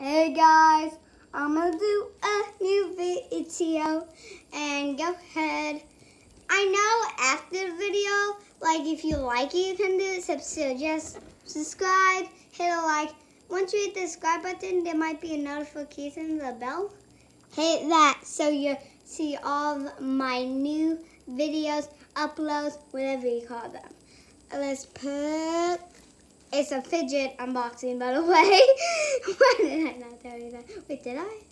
Hey guys, I'm gonna do a new video and go ahead. I know after the video, like if you like it, you can do it. So just subscribe, hit a like. Once you hit the subscribe button, there might be a notification, the bell. Hit that so you see all of my new videos, uploads, whatever you call them. Let's put... It's a fidget unboxing, by the way. Why did I not tell you that? Wait, did I?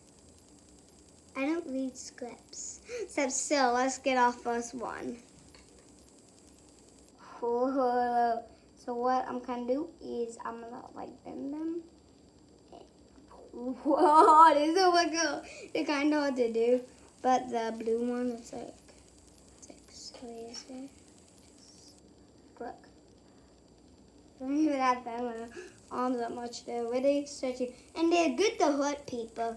I don't read scripts. So let's get our first one. Whoa. So what I'm gonna do is I'm gonna like bend them. Whoa, this is so cool. It's kind of hard to do, but the blue one is like so easy. Look. Don't even have that arms that much. They're really stretchy. And they're good to hurt people.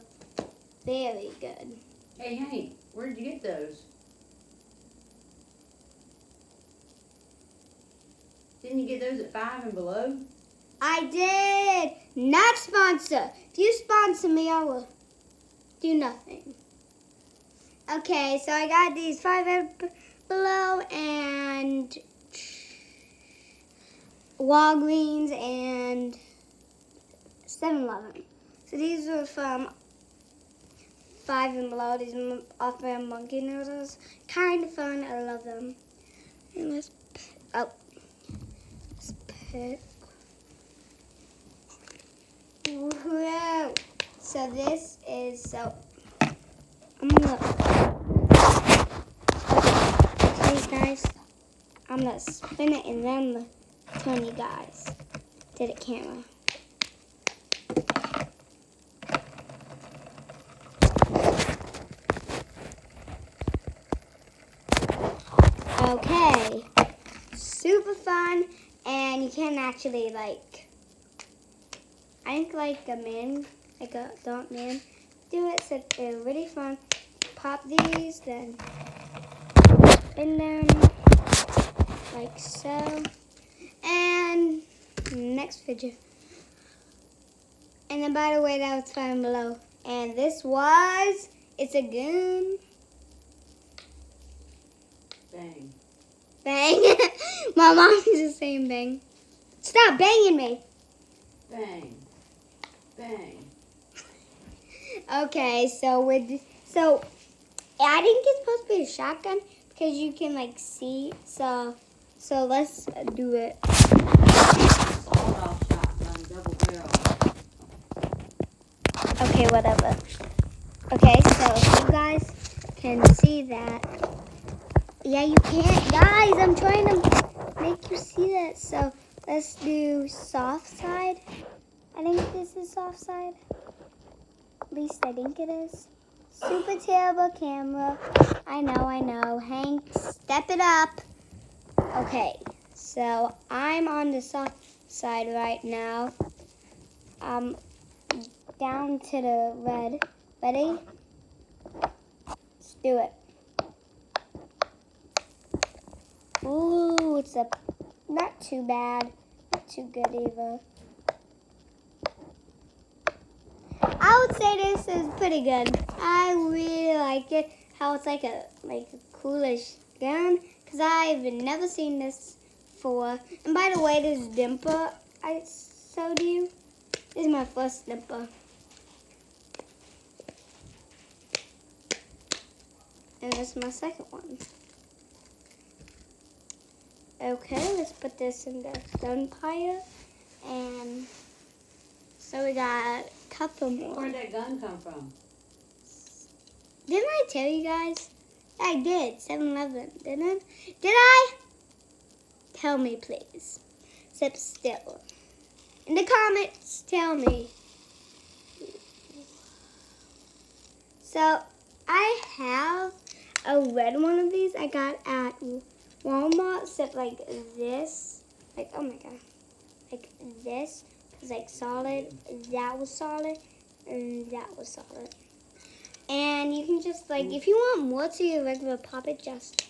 Very good. Hey, Hank, where'd you get those? Didn't you get those at 5 and below? I did. Not sponsor. If you sponsor me, I will do nothing. Okay, so I got these 5 and below and Walgreens and 7-Eleven. So these were from 5 and below. These are from monkey noodles. Kind of fun. I love them. And let's pick. Whoa. So this is so. Okay, guys. I'm gonna spin it and then turn you guys to the camera. Okay, super fun, and you can actually I think like a man, like a adult man, do it. So they're really fun. Pop these, then spin them like so, and next fidget. And then by the way, that was 5 and below, and this was it's a goon. Bang. Bang. My mom is the same bang. Stop banging me. Bang. Bang. Okay, so I think it's supposed to be a shotgun because you can see. So let's do it. Sawed-off shotgun, double barrel. Okay, whatever. Okay, so if you guys can see that. Yeah, you can't. Guys, I'm trying to make you see that. So let's do soft side. I think this is soft side. At least I think it is. Super terrible camera. I know. Hank, step it up. Okay, so I'm on the soft side right now. Down to the red. Ready? Let's do it. Ooh, it's not too bad. Not too good either. I would say this is pretty good. I really like it. How it's like a coolish gun. Because I've never seen this before. And by the way, this dimper I showed you. This is my first dimper. And this is my second one. Okay, let's put this in the gunfire. And so we got a couple more. Where'd that gun come from? Didn't I tell you guys? I did. 7-Eleven, didn't I? Did I? Tell me, please. Sit still. In the comments, tell me. So, I have a red one of these I got at Walmart, except like this. Oh my god. Like this was solid. That was solid. And that was solid. And you can just if you want more to your regular pop it, just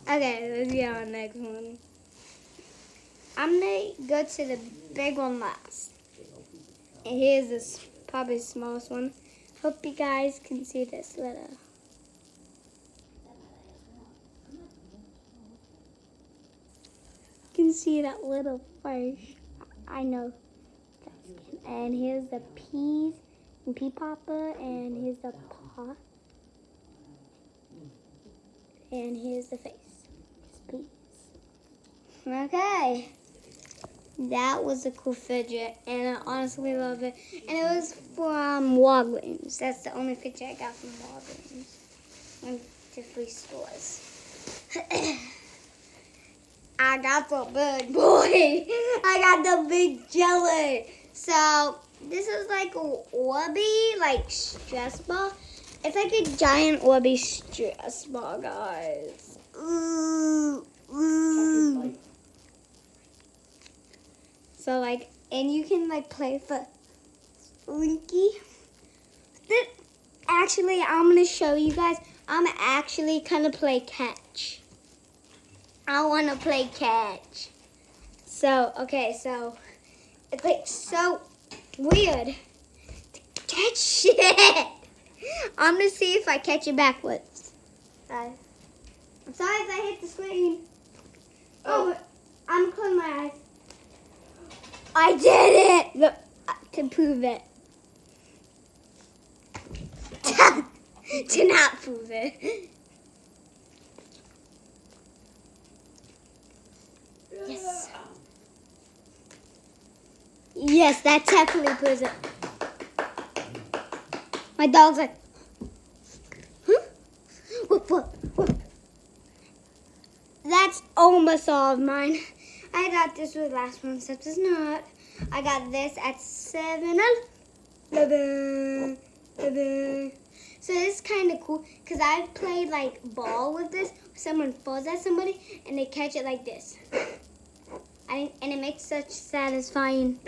Okay, let's get on the next one. I'm gonna go to the big one last. And here's this probably the smallest one. Hope you guys can see this little. You can see that little fish. I know. And here's the peas and pea popper, and here's the pot. And here's the face. Just peas. Okay. That was a cool fidget, and I honestly love it. And it was from Walgreens. That's the only fidget I got from Walgreens. Went to 3 stores. I got the big boy. I got the big jelly. So this is like an ORB, like stress ball. It's like a giant ORB stress ball, guys. Ooh, ooh. So like, and you can like play for Linky. Actually, I'm gonna show you guys. I'm actually gonna play catch. I wanna play catch. So, okay, so it's like so weird to catch it. I'm gonna see if I catch it backwards. I'm sorry if I hit the screen. Oh, I'm closing my eyes. I did it! Look, to prove it. To not prove it. Yes. Yes, that definitely proves it. My dog's like, huh? Whoop, whoop, whoop. That's almost all of mine. I thought this was the last one, except it's not. I got this at 7-Eleven. So this is kind of cool because I've played like ball with this. Someone falls at somebody and they catch it like this. And it makes such satisfying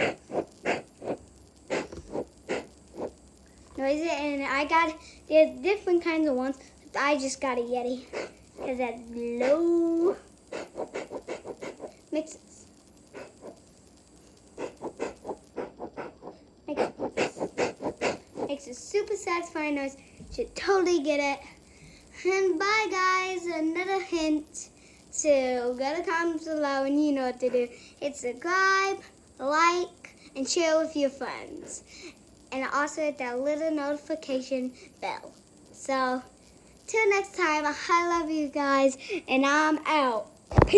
noises. And there's different kinds of ones. But I just got a Yeti because that's low. Makes a super satisfying noise. Should totally get it. And bye guys. Another hint to go to the comments below and you know what to do. Hit subscribe, like, and share with your friends. And also hit that little notification bell. So till next time, I love you guys and I'm out. Peace.